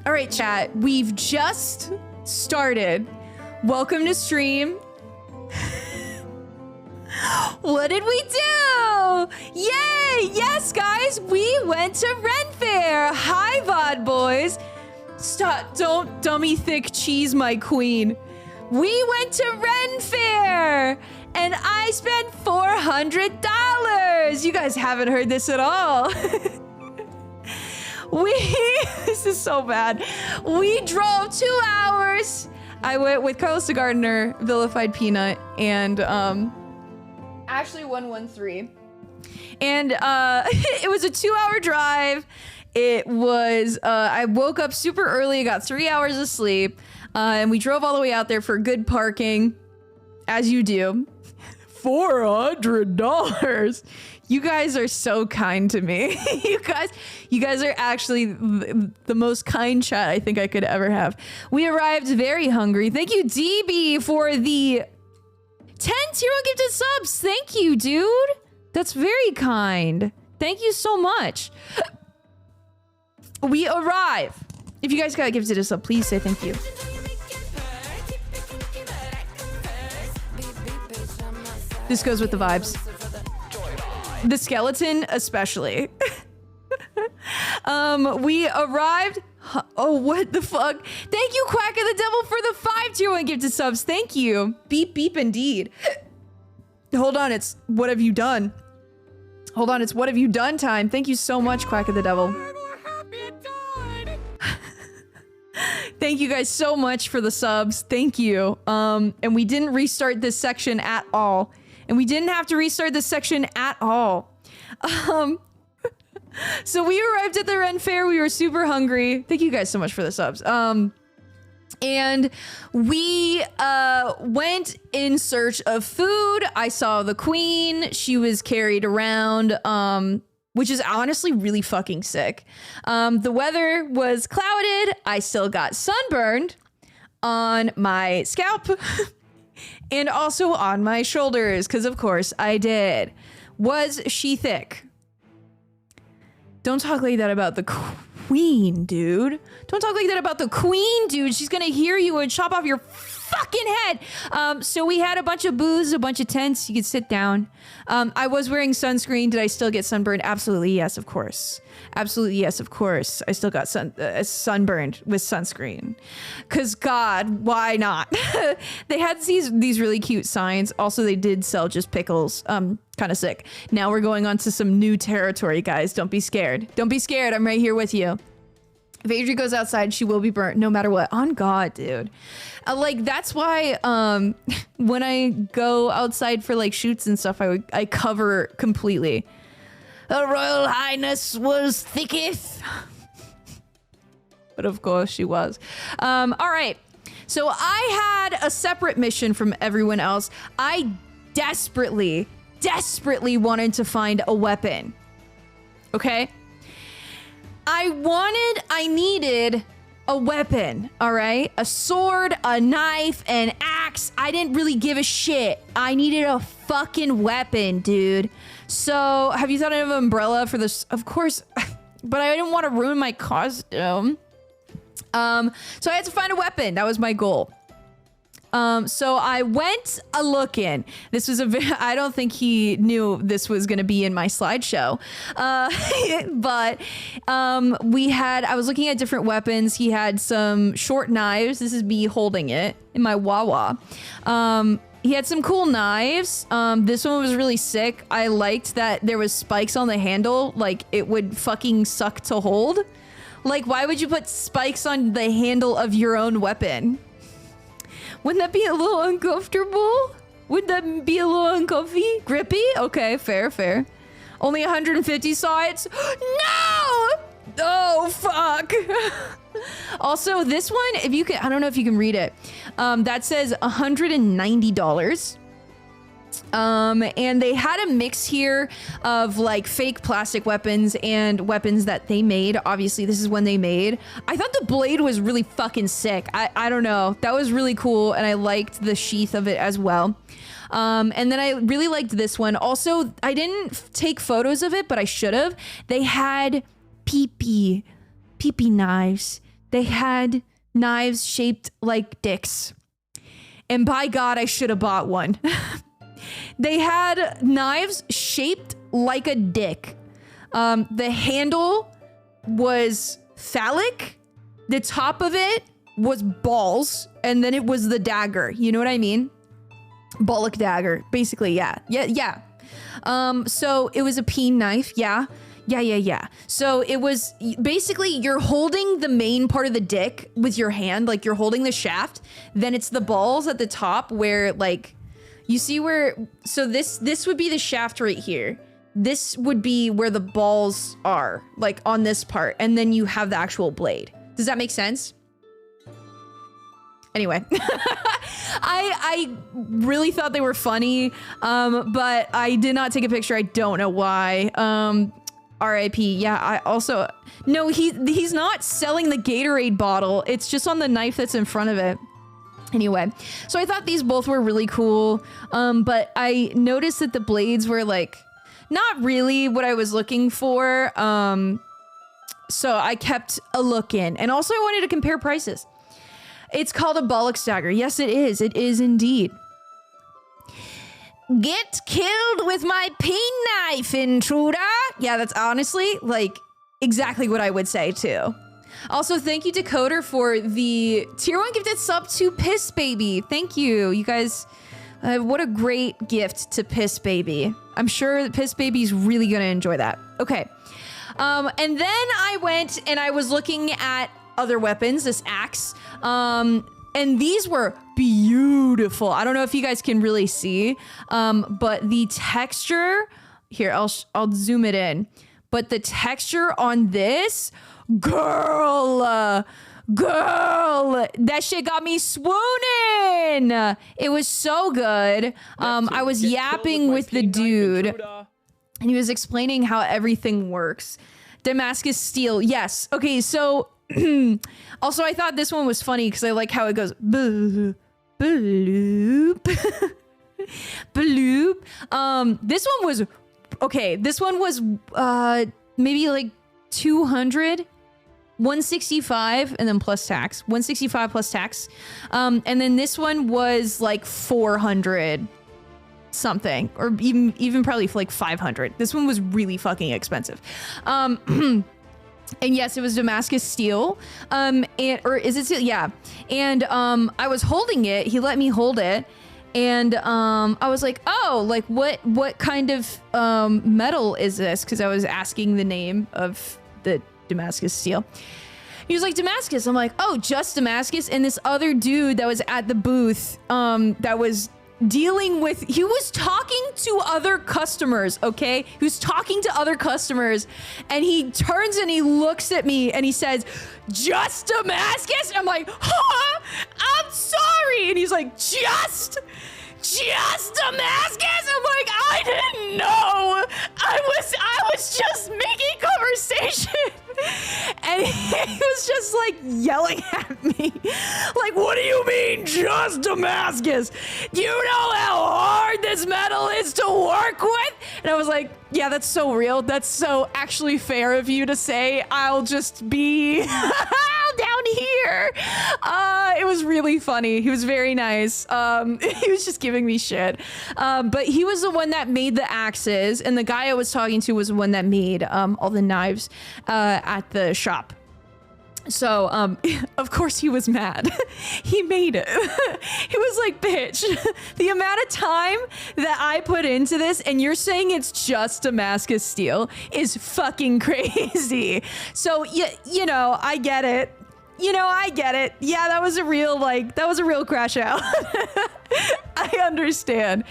All right, chat. We've just started. Welcome to stream. What did we do? Yay! Yes, guys, we went to Ren Faire. Hi, VOD boys. Stop! Don't dummy thick cheese, my queen. We went to Ren Faire, and I spent $400. You guys haven't heard this at all. This is so bad. We drove 2 hours. I went with Carlos the Gardener, Vilified Peanut, and Ashley 113. And it was a 2-hour drive. It was, I woke up super early, got 3 hours of sleep, and we drove all the way out there for good parking, as you do. $400. You guys are so kind to me. You guys are actually the most kind chat I think I could ever have. We arrived very hungry. Thank you, DB, for the 10 tier 1 gifted subs. Thank you, dude. That's very kind. Thank you so much. We arrive. If you guys got gifted a sub, please say thank you. This goes with the vibes. The skeleton, especially. We arrived. Oh, what the fuck? Thank you, Quack of the Devil, for the 5 tier 1 gifted subs. Thank you. Beep, beep, indeed. Hold on, it's what have you done? Hold on, it's what have you done time. Thank you so much, Quack of the Devil. Thank you guys so much for the subs. Thank you. And we didn't restart this section at all. And we didn't have to restart this section at all. So we arrived at the Ren Faire. We were super hungry. Thank you guys so much for the subs. And we went in search of food. I saw the queen. She was carried around, which is honestly really fucking sick. The weather was clouded. I still got sunburned on my scalp. And also on my shoulders, because of course I did. Was she thick? Don't talk like that about the queen, dude. Don't talk like that about the queen, dude. She's gonna hear you and chop off your fucking head. So we had a bunch of booths, a bunch of tents. You could sit down. I was wearing sunscreen. Did I still get sunburned? Absolutely yes, of course. Absolutely yes, of course. I still got sunburned with sunscreen. Cause God, why not? They had these really cute signs. Also, they did sell just pickles. Kind of sick. Now we're going on to some new territory, guys. Don't be scared. Don't be scared. I'm right here with you. If Adri goes outside, she will be burnt no matter what. On God, dude. Like, that's why when I go outside for like shoots and stuff, I cover completely. Her Royal Highness was thicketh. But of course she was. All right. So I had a separate mission from everyone else. I desperately wanted to find a weapon. Okay? I needed a weapon, all right? A sword, a knife, an axe. I didn't really give a shit. I needed a fucking weapon, dude. So, have you thought of an umbrella for this? Of course, but I didn't want to ruin my costume. So I had to find a weapon. That was my goal. So I went a-looking. This was I don't think he knew this was going to be in my slideshow. But I was looking at different weapons. He had some short knives. This is me holding it in my Wawa. He had some cool knives. This one was really sick. I liked that there was spikes on the handle. Like, it would fucking suck to hold. Like, why would you put spikes on the handle of your own weapon? Wouldn't that be a little uncomfortable? Would that be a little uncomfy? Grippy? Okay, fair. Only 150 saw it. No! Oh, fuck. Also, this one, if you can, I don't know if you can read it. That says $190. And they had a mix here of like fake plastic weapons and weapons that they made. Obviously, this is when they made. I thought the blade was really fucking sick. I don't know. That was really cool. And I liked the sheath of it as well. And then I really liked this one. Also, I didn't take photos of it, but I should have. They had pee-pee knives. they had knives shaped like dicks. And by God, I should have bought one. They had knives shaped like a dick. The handle was phallic. The top of it was balls. And then it was the dagger. You know what I mean? Bollock dagger. Basically, yeah. So it was a peen knife. Yeah. So it was basically you're holding the main part of the dick with your hand. Like you're holding the shaft. Then it's the balls at the top where like... You see where, so this would be the shaft right here. This would be where the balls are, like on this part. And then you have the actual blade. Does that make sense? Anyway, I really thought they were funny, but I did not take a picture. I don't know why. RIP. Yeah, I also, no, he's not selling the Gatorade bottle. It's just on the knife that's in front of it. Anyway, so I thought these both were really cool, but I noticed that the blades were like not really what I was looking for, so I kept a look in, and also I wanted to compare prices. It's called a bollock dagger. Yes, it is. It is indeed. Get killed with my peen knife, intruder. Yeah, that's honestly like exactly what I would say too. Also, thank you, Decoder, for the tier 1 gifted sub to Piss Baby. Thank you. You guys, what a great gift to Piss Baby. I'm sure that Piss Baby's really going to enjoy that. Okay. And then I went and I was looking at other weapons, this axe. And these were beautiful. I don't know if you guys can really see, but the texture... Here, I'll zoom it in. But the texture on this... Girl, that shit got me swooning. It was so good. I was yapping with the dude and he was explaining how everything works. Damascus steel. Yes. Okay. So also I thought this one was funny because I like how it goes bloop, bloop, bloop. This one was okay. This one was maybe like 200. 165 and then plus tax. 165 plus tax. And then this one was like 400 something, or even probably like 500. This one was really fucking expensive. And yes, it was Damascus steel. Or is it steel? Yeah. And I was holding it. He let me hold it. And I was like, oh, like what kind of metal is this? Because I was asking the name of the Damascus steel. He was like, Damascus. I'm like, oh, just Damascus. And this other dude that was at the booth that was dealing with, he was talking to other customers, okay? He was talking to other customers, and he turns and he looks at me and he says, just Damascus? I'm like, huh? I'm sorry. And he's like, just Damascus? I'm like, I didn't know. I was just making conversation. And he was just like yelling at me. Like, what do you mean, just Damascus? Do you know how hard this metal is to work with? And I was like, yeah, that's so real. That's so actually fair of you to say. I'll just be down here. It was really funny. He was very nice. He was just giving me shit. But he was the one that made the axes, and the guy I was talking to was the one that made all the knives at the shop. So, of course he was mad. He made it. He was like, bitch, the amount of time that I put into this and you're saying it's just Damascus steel is fucking crazy. So, you know, I get it. I get it. Yeah, that was a real crash out. I understand.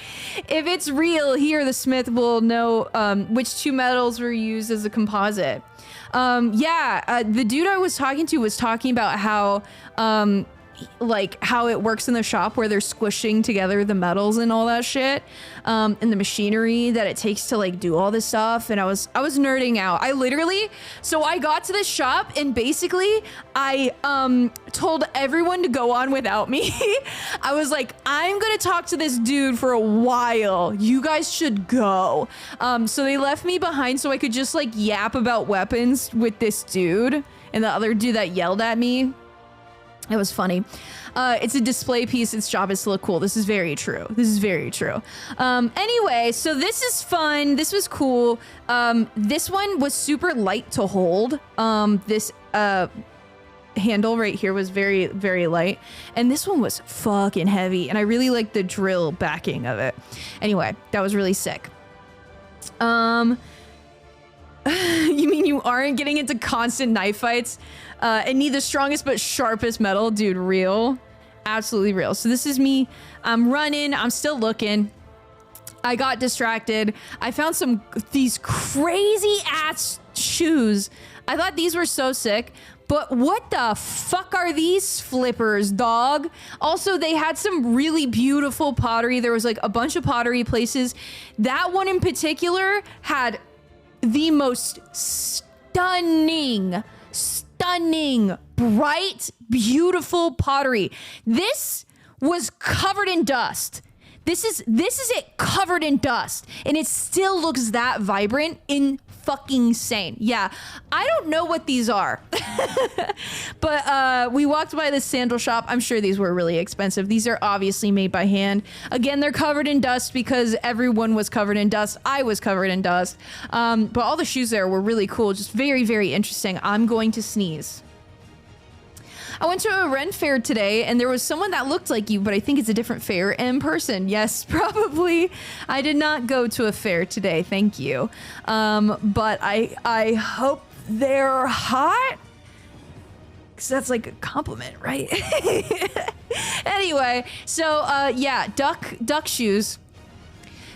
If it's real, here the smith will know which two metals were used as a composite. The dude I was talking to was talking about how how it works in the shop where they're squishing together the metals and all that shit, and the machinery that it takes to like do all this stuff. And I was nerding out. So I got to this shop and basically I told everyone to go on without me. I was like, I'm gonna talk to this dude for a while. You guys should go. So they left me behind so I could just like yap about weapons with this dude. and the other dude that yelled at me. It was funny. It's a display piece. Its job is to look cool. This is very true. This is very true. Anyway, so this is fun. This was cool. This one was super light to hold. This handle right here was very, very light. And this one was fucking heavy. And I really like the drill backing of it. Anyway, that was really sick. You mean you aren't getting into constant knife fights and need the strongest but sharpest metal? Dude, real. Absolutely real. So this is me. I'm running. I'm still looking. I got distracted. I found these crazy ass shoes. I thought these were so sick. But what the fuck are these flippers, dog? Also, they had some really beautiful pottery. There was like a bunch of pottery places. That one in particular had the most stunning, bright, beautiful pottery. This was covered in dust. This is it covered in dust, and it still looks that vibrant and fucking insane. Yeah, I don't know what these are, but we walked by this sandal shop. I'm sure these were really expensive. These are obviously made by hand. Again, they're covered in dust because everyone was covered in dust. I was covered in dust, but all the shoes there were really cool. Just very, very interesting. I'm going to sneeze. I went to a Ren Faire today, and there was someone that looked like you, but I think it's a different fair in person. Yes, probably. I did not go to a fair today, thank you. But I hope they're hot, because that's like a compliment, right? Anyway, so yeah, duck shoes.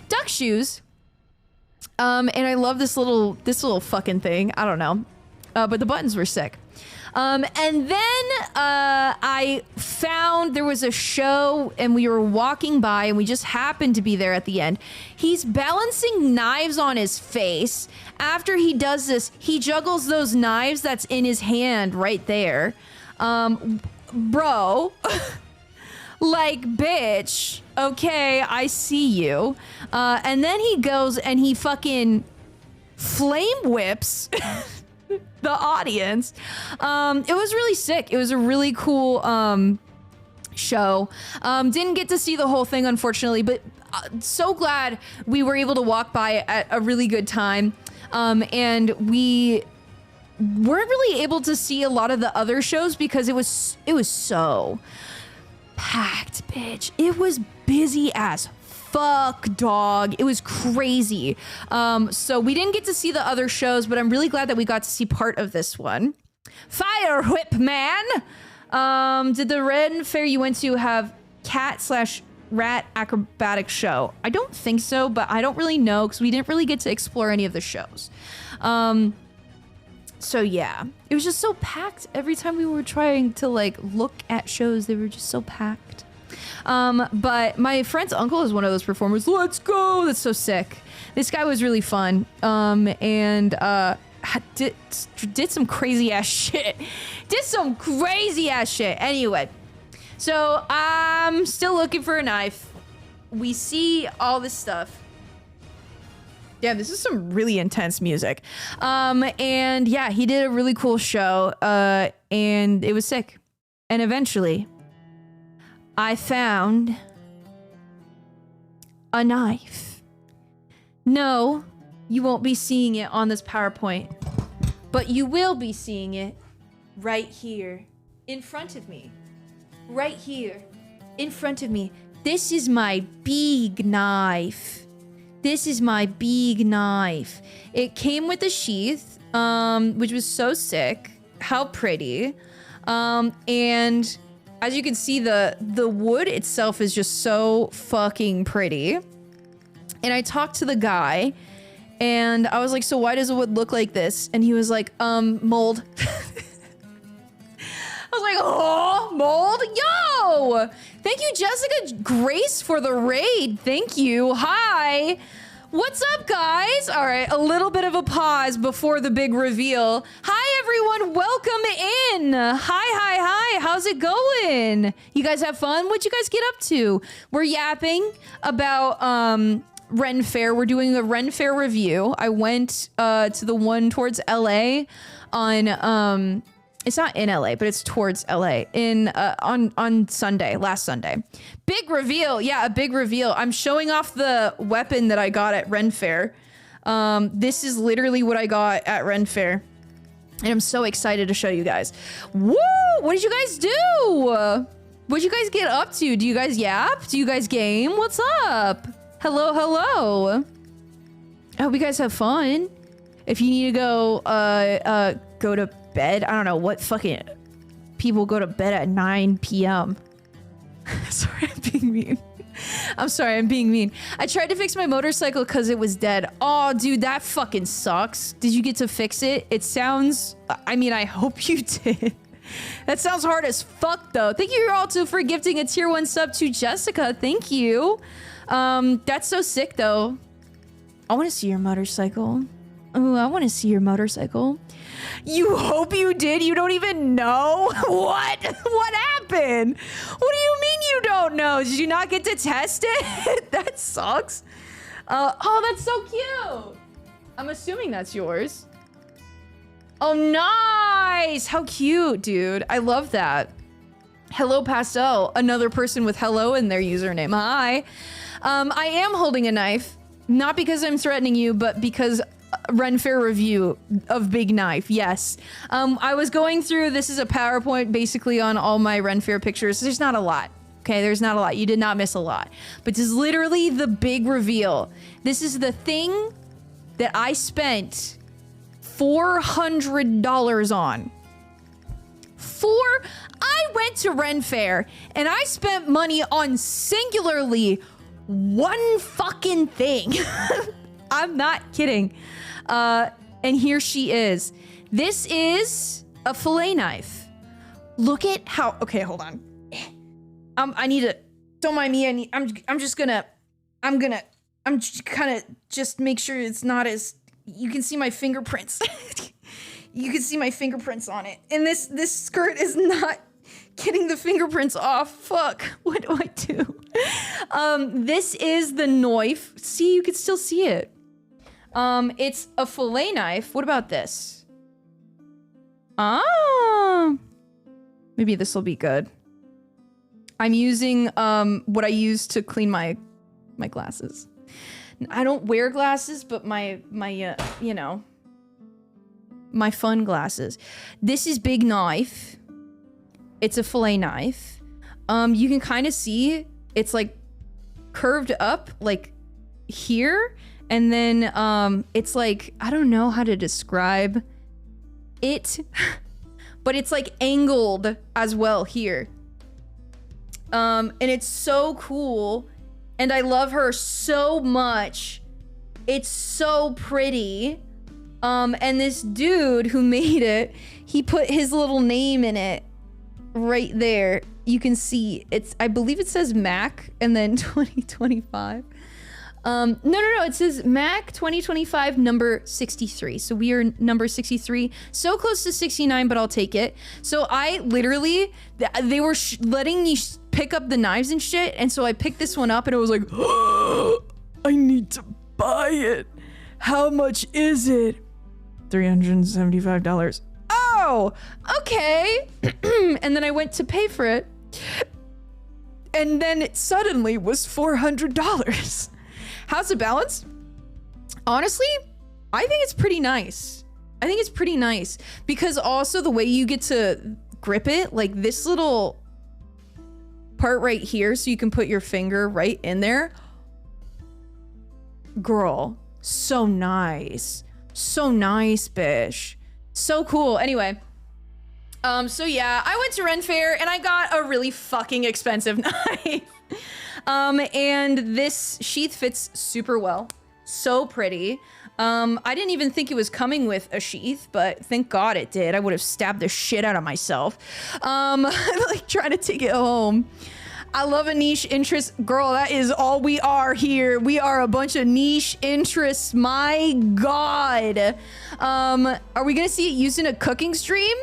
Duck shoes. And I love this little fucking thing. I don't know. But the buttons were sick. And then I found there was a show, and we were walking by, and we just happened to be there at the end. He's balancing knives on his face. After he does this, he juggles those knives that's in his hand right there. Bro, like, bitch, okay, I see you. And then he goes and he fucking flame whips the audience. It was really sick. It was a really cool show. Didn't get to see the whole thing, unfortunately, but so glad we were able to walk by at a really good time. And we weren't really able to see a lot of the other shows because it was so packed, bitch. It was busy as fuck, dog. It was crazy. So we didn't get to see the other shows, but I'm really glad that we got to see part of this one. Fire whip, man! Did the Ren Faire you went to have cat/rat acrobatic show? I don't think so, but I don't really know because we didn't really get to explore any of the shows. So yeah, it was just so packed. Every time we were trying to like look at shows, they were just so packed. But my friend's uncle is one of those performers. Let's go! That's so sick. This guy was really fun. And did some crazy ass shit. Did some crazy ass shit. Anyway, so I'm still looking for a knife. We see all this stuff. Yeah, this is some really intense music. And yeah, he did a really cool show. And it was sick. And eventually, I found a knife. No, you won't be seeing it on this PowerPoint, but you will be seeing it right here in front of me. Right here in front of me. This is my big knife. This is my big knife. It came with a sheath, which was so sick. How pretty. And as you can see, the wood itself is just so fucking pretty. And I talked to the guy, and I was like, so why does the wood look like this? And he was like, mold. I was like, oh, mold? Yo! Thank you, Jessica Grace, for the raid. Thank you. Hi. What's up, guys? All right, a little bit of a pause before the big reveal. Hi, everyone. Welcome in. Hi. How's it going? You guys have fun? What'd you guys get up to? We're yapping about Ren Faire. We're doing a Ren Faire review. I went to the one towards LA on It's not in LA, but it's towards LA on Sunday, last Sunday. Big reveal. Yeah, a big reveal. I'm showing off the weapon that I got at Ren Faire. This is literally what I got at Ren Faire. And I'm so excited to show you guys. Woo! What did you guys do? What did you guys get up to? Do you guys yap? Do you guys game? What's up? Hello, hello. I hope you guys have fun. If you need to go to bed, I don't know what fucking people go to bed at 9 p.m. Sorry, I'm being mean. I'm sorry, I'm being mean. I tried to fix my motorcycle because it was dead. Oh, dude, that fucking sucks. Did you get to fix it? It sounds... I mean, I hope you did. That sounds hard as fuck, though. Thank you all too for gifting a tier 1 sub to Jessica. Thank you. That's so sick, though. I want to see your motorcycle. Oh, I want to see your motorcycle. You hope you did? You don't even know? What? What happened? What do you mean you don't know? Did you not get to test it? That sucks. Oh, that's so cute. I'm assuming that's yours. Oh, nice. How cute, dude. I love that. Hello, Pastel. Another person with hello in their username. Hi. I am holding a knife. Not because I'm threatening you, but because... Ren Faire review of Big Knife. Yes. I was going through, this is a PowerPoint basically on all my Ren Faire pictures. There's not a lot. Okay, there's not a lot. You did not miss a lot. But this is literally the big reveal. This is the thing that I spent $400 on. I went to Ren Faire and I spent money on singularly one fucking thing. I'm not kidding. And here she is. This is a fillet knife. Look at how, okay, hold on. I need to, don't mind me. I'm just kind of just make sure it's not as, you can see my fingerprints. You can see my fingerprints on it. And this skirt is not getting the fingerprints off. Fuck, what do I do? This is the knife. See, you can still see it. It's a fillet knife. What about this? Ah, maybe this will be good. I'm using, what I use to clean my glasses. I don't wear glasses, but my you know, my fun glasses. This is Big Knife. It's a fillet knife. You can kind of see it's like curved up like here. And then it's like, I don't know how to describe it, but it's like angled as well here. And it's so cool. And I love her so much. It's so pretty. And this dude who made it, he put his little name in it right there. You can see it's, I believe it says Mac and then 2025. No, it says Mac 2025 number 63. So we are number 63, so close to 69, but I'll take it. So I literally, they were letting me pick up the knives and shit. And so I picked this one up and it was like, oh, I need to buy it. How much is it? $375. Oh, okay. And then I went to pay for it. And then it suddenly was $400. How's the balance? Honestly, I think it's pretty nice. I think it's pretty nice because also the way you get to grip it, like this little part right here, so you can put your finger right in there. Girl, so nice. So nice, bish. So cool. Anyway, so yeah, I went to Ren Faire and I got a really fucking expensive knife. And this sheath fits super well. So pretty. I didn't even think it was coming with a sheath, but thank God it did. I would have stabbed the shit out of myself. Like trying to take it home. I love a niche interest. Girl, that is all we are here. We are a bunch of niche interests. My God. Are we gonna see it used in a cooking stream?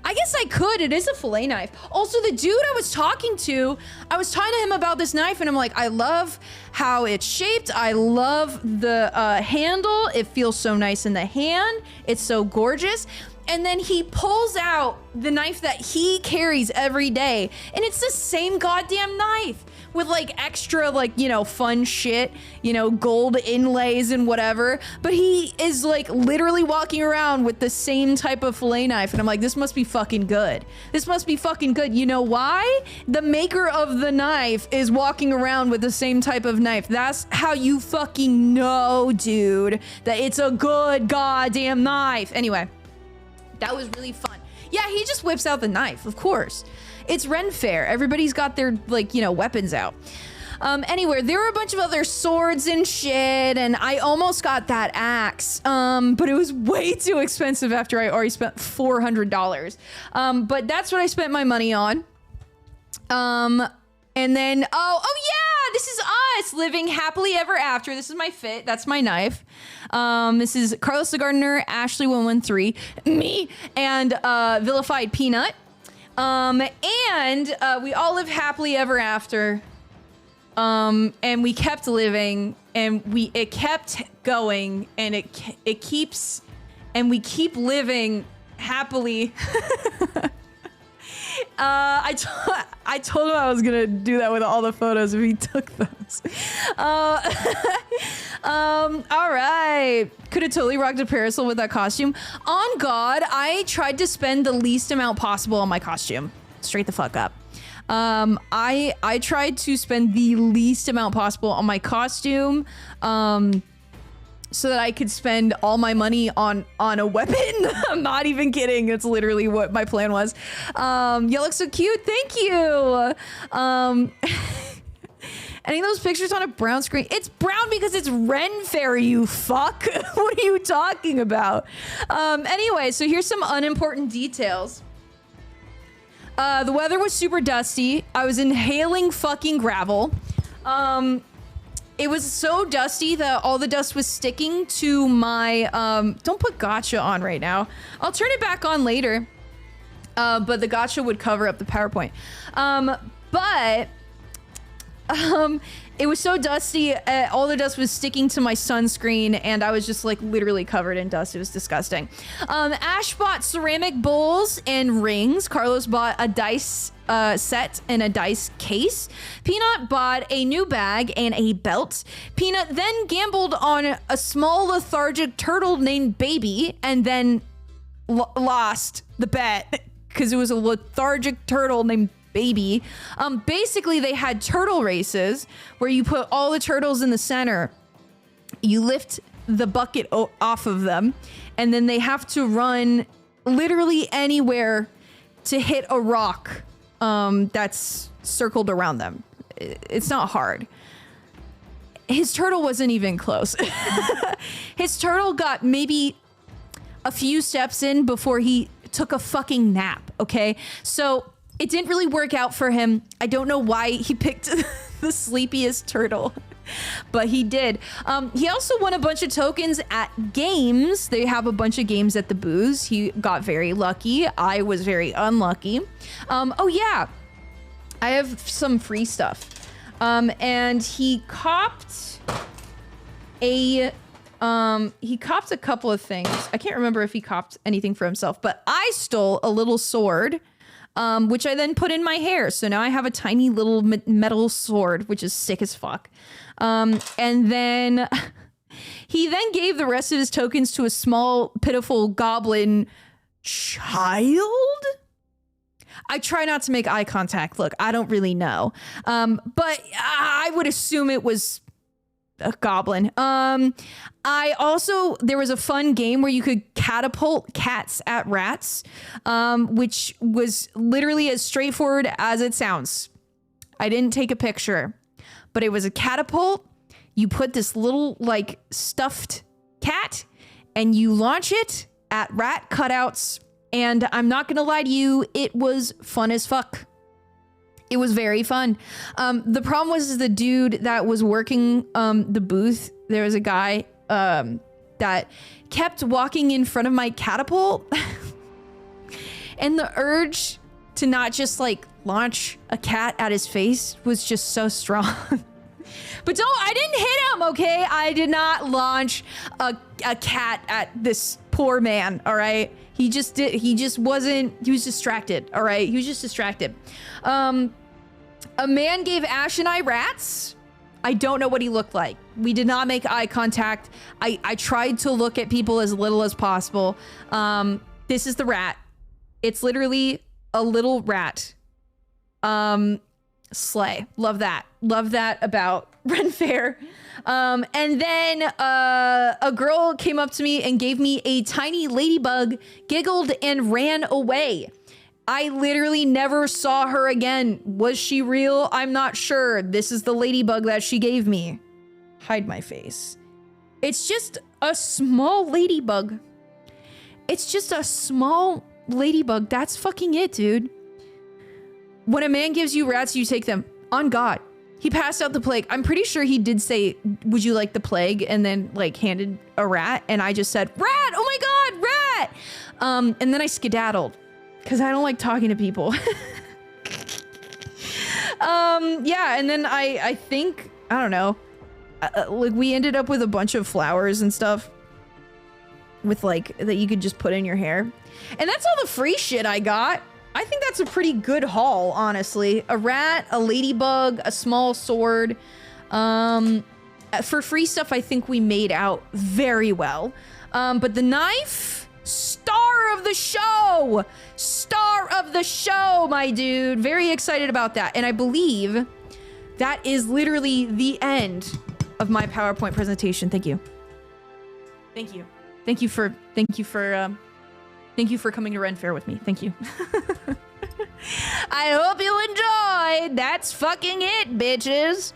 I guess I could. It is a fillet knife. Also, the dude I was talking to him about this knife and I'm like, I love how it's shaped. I love the handle. It feels so nice in the hand. It's so gorgeous. And then he pulls out the knife that he carries every day. And it's the same goddamn knife with like extra like, you know, fun shit, you know, gold inlays and whatever. But he is like literally walking around with the same type of fillet knife. And I'm like, this must be fucking good. This must be fucking good. You know why? The maker of the knife is walking around with the same type of knife. That's how you fucking know, dude, that it's a good goddamn knife. Anyway, that was really fun. Yeah, he just whips out the knife, of course. It's Ren Faire. Everybody's got their, like, you know, weapons out. Anyway, there were a bunch of other swords and shit, and I almost got that axe, but it was way too expensive after I already spent $400. But that's what I spent my money on. And then, oh yeah, this is us living happily ever after. This is my fit. That's my knife. This is Carlos the Gardener, Ashley113, me, and Vilified Peanut. And we all live happily ever after. And we kept living, and it kept going, and it keeps, and we keep living happily. I told him I was gonna do that with all the photos if he took those. All right. Could have totally rocked a parasol with that costume. On God, I tried to spend the least amount possible on my costume. Straight the fuck up. I tried to spend the least amount possible on my costume, so that I could spend all my money on a weapon. I'm not even kidding. It's literally what my plan was. You look so cute. Thank you. Any of those pictures on a brown screen? It's brown because it's Ren Faire, you fuck. What are you talking about? Anyway, so here's some unimportant details. The weather was super dusty. I was inhaling fucking gravel. It was so dusty that all the dust was sticking to my, don't put gotcha on right now. I'll turn it back on later. But the gotcha would cover up the PowerPoint. It was so dusty, all the dust was sticking to my sunscreen, and I was just like literally covered in dust. It was disgusting. Ash bought ceramic bowls and rings. Carlos bought a dice set and a dice case. Peanut bought a new bag and a belt. Peanut then gambled on a small lethargic turtle named Baby, and then lost the bet because it was a lethargic turtle named Baby. Basically, they had turtle races where you put all the turtles in the center, you lift the bucket off of them, and then they have to run literally anywhere to hit a rock that's circled around them. It's not hard. His turtle wasn't even close. His turtle got maybe a few steps in before he took a fucking nap, okay? So it didn't really work out for him. I don't know why he picked the sleepiest turtle, but he did. He also won a bunch of tokens at games. They have a bunch of games at the booths. He got very lucky. I was very unlucky. Oh yeah, I have some free stuff. And he copped a couple of things. I can't remember if he copped anything for himself, but I stole a little sword, which I then put in my hair. So now I have a tiny little metal sword, which is sick as fuck. And then he then gave the rest of his tokens to a small, pitiful goblin child. I try not to make eye contact. Look, I don't really know. But I would assume it was a goblin. There was a fun game where you could catapult cats at rats, which was literally as straightforward as it sounds. I didn't take a picture, but it was a catapult. You put this little like stuffed cat and you launch it at rat cutouts. And I'm not going to lie to you, it was fun as fuck. It was very fun. The problem was the dude that was working the booth. There was a guy that kept walking in front of my catapult. And the urge to not just like launch a cat at his face was just so strong. But I didn't hit him, okay? I did not launch a cat at this poor man, all right? He was distracted. All right. He was just distracted. A man gave Ash and I rats. I don't know what he looked like. We did not make eye contact. I tried to look at people as little as possible. This is the rat. It's literally a little rat. Slay. Love that. Love that about Ren Faire. And then a girl came up to me and gave me a tiny ladybug, giggled, and ran away. I literally never saw her again. Was she real? I'm not sure. This is the ladybug that she gave me. Hide my face. It's just a small ladybug. It's just a small ladybug. That's fucking it, dude. When a man gives you rats, you take them. On God. He passed out the plague. I'm pretty sure he did say, would you like the plague? And then like handed a rat. And I just said, rat! Oh my God, rat! And then I skedaddled. Because I don't like talking to people. Yeah, and then I think, I don't know. Like we ended up with a bunch of flowers and stuff. With like, that you could just put in your hair. And that's all the free shit I got. I think that's a pretty good haul, honestly. A rat, a ladybug, a small sword. For free stuff, I think we made out very well. But the knife... Star of the show! Star of the show, my dude. Very excited about that. And I believe that is literally the end of my PowerPoint presentation. Thank you. Thank you. Thank you for coming to Ren Faire with me. Thank you. I hope you enjoyed. That's fucking it, bitches.